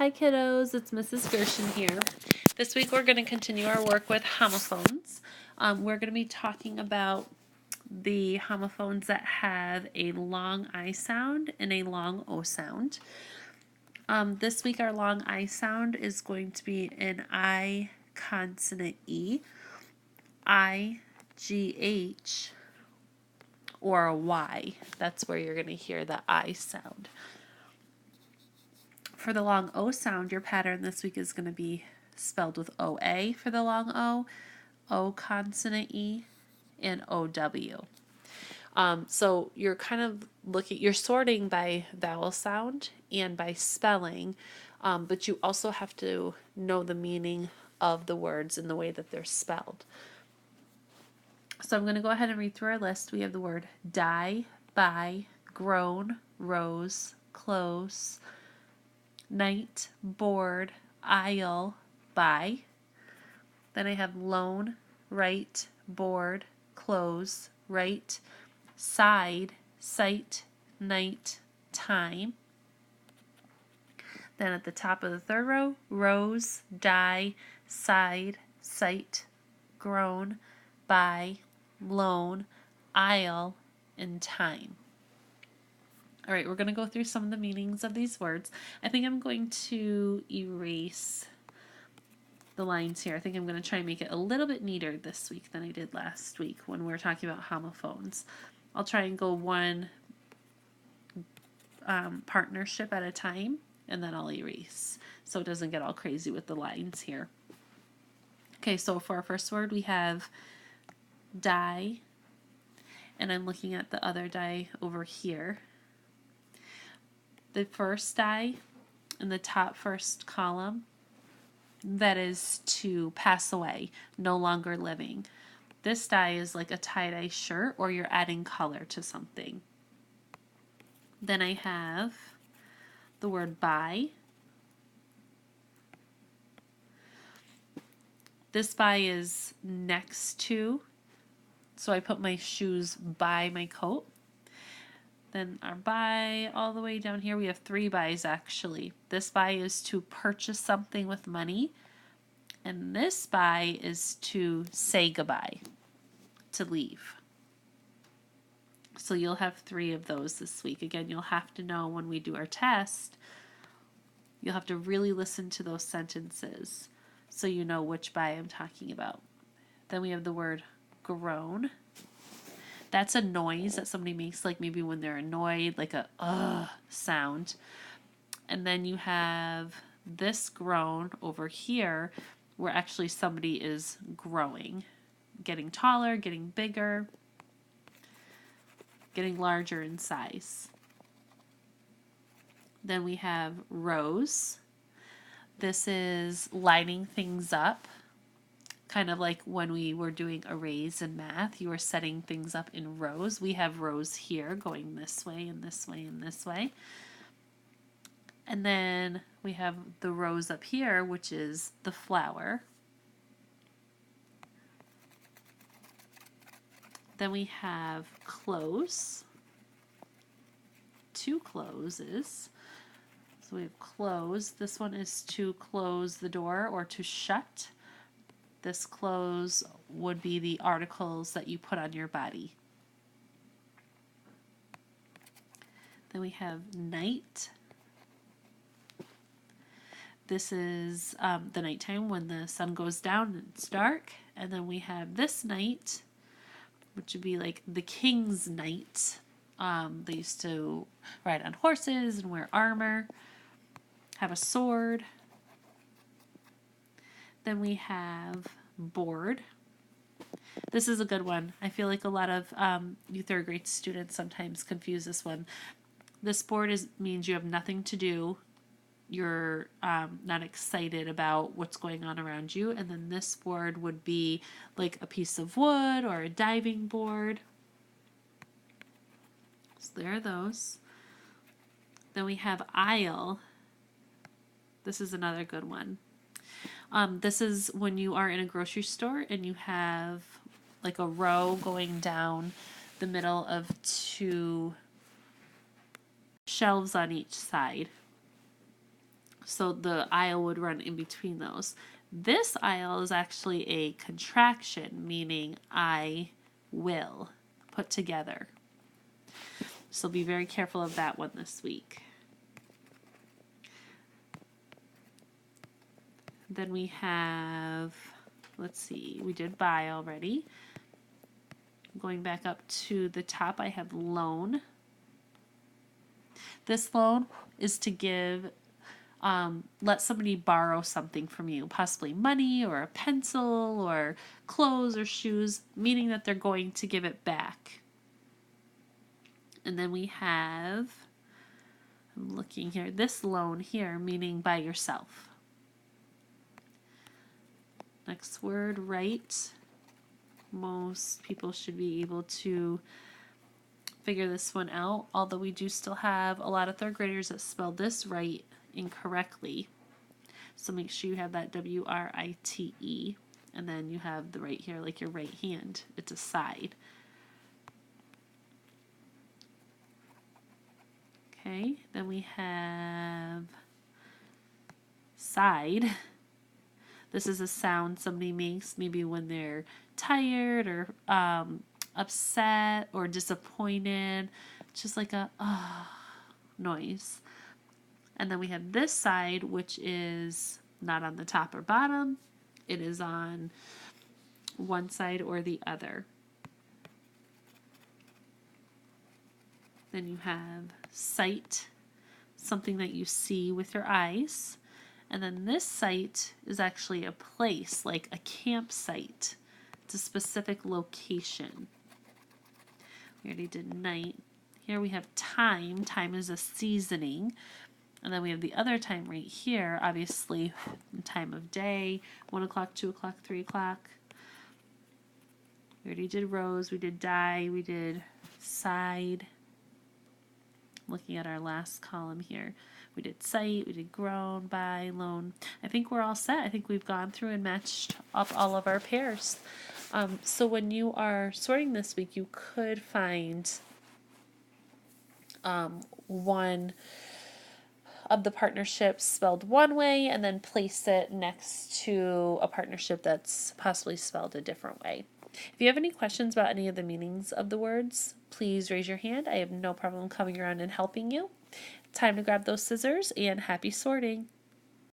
Hi kiddos, it's Mrs. Gershon here. This week we're going to continue our work with homophones. We're going to be talking about the homophones that have a long I sound and a long O sound. This week our long I sound is going to be an I consonant E, I, G, H, or a Y. That's where you're going to hear the I sound. For the long O sound, your pattern this week is going to be spelled with OA for the long O, O consonant E, and OW. So you're kind of you're sorting by vowel sound and by spelling, but you also have to know the meaning of the words and the way that they're spelled. So I'm going to go ahead and read through our list. We have the word die, buy, grown, rose, close, night, board, aisle, buy. Then I have loan, right, board, close, right, side, sight, night, time. Then at the top of the third row, rose, die, side, sight, grown, buy, loan, aisle, and time. All right, we're going to go through some of the meanings of these words. I think I'm going to erase the lines here. I think I'm going to try and make it a little bit neater this week than I did last week when we were talking about homophones. I'll try and go one partnership at a time, and then I'll erase so it doesn't get all crazy with the lines here. Okay, so for our first word, we have die, and I'm looking at the other die over here. The first die in the top first column, that is to pass away, no longer living. This die is like a tie-dye shirt, or you're adding color to something. Then I have the word buy. This by is next to, so I put my shoes by my coat. Then our buy all the way down here, we have three buys actually. This buy is to purchase something with money. And this buy is to say goodbye, to leave. So you'll have three of those this week. Again, you'll have to know when we do our test, you'll have to really listen to those sentences so you know which buy I'm talking about. Then we have the word groan. That's a noise that somebody makes, like maybe when they're annoyed, like a sound. And then you have this groan over here, where actually somebody is growing, getting taller, getting bigger, getting larger in size. Then we have rose. This is lining things up. Kind of like when we were doing arrays in math, you were setting things up in rows. We have rows here going this way and this way and this way. And then we have the rose up here, which is the flower. Then we have close. Two closes. So we have close. This one is to close the door or to shut. This close would be the articles that you put on your body. Then we have night. This is the nighttime when the sun goes down and it's dark. And then we have this night, which would be like the king's night. They used to ride on horses and wear armor, have a sword. Then we have board. This is a good one. I feel like a lot of you third grade students sometimes confuse this one. This board means you have nothing to do. You're not excited about what's going on around you. And then this board would be like a piece of wood or a diving board. So there are those. Then we have aisle. This is another good one. This is when you are in a grocery store and you have like a row going down the middle of two shelves on each side. So the aisle would run in between those. This aisle is actually a contraction, meaning I will, put together. So be very careful of that one this week. Then we have, let's see, we did buy already. Going back up to the top, I have loan. This loan is to give, let somebody borrow something from you, possibly money or a pencil or clothes or shoes, meaning that they're going to give it back. And then we have, I'm looking here, this loan here, meaning by yourself. Next word, right. Most people should be able to figure this one out, although we do still have a lot of third graders that spell this right incorrectly. So make sure you have that W-R-I-T-E, and then you have the right here, like your right hand. It's a side. Okay, then we have side. This is a sound somebody makes maybe when they're tired or upset or disappointed. Just like a noise. And then we have this side, which is not on the top or bottom. It is on one side or the other. Then you have sight, something that you see with your eyes. And then this site is actually a place, like a campsite. It's a specific location. We already did night. Here we have time. Time is a seasoning. And then we have the other time right here, obviously, time of day, 1 o'clock, 2 o'clock, 3 o'clock. We already did rose, we did die, we did side. Looking at our last column here. We did sight, we did grown, by, loan. I think we're all set. I think we've gone through and matched up all of our pairs. So when you are sorting this week, you could find one of the partnerships spelled one way and then place it next to a partnership that's possibly spelled a different way. If you have any questions about any of the meanings of the words, please raise your hand. I have no problem coming around and helping you. Time to grab those scissors and happy sorting.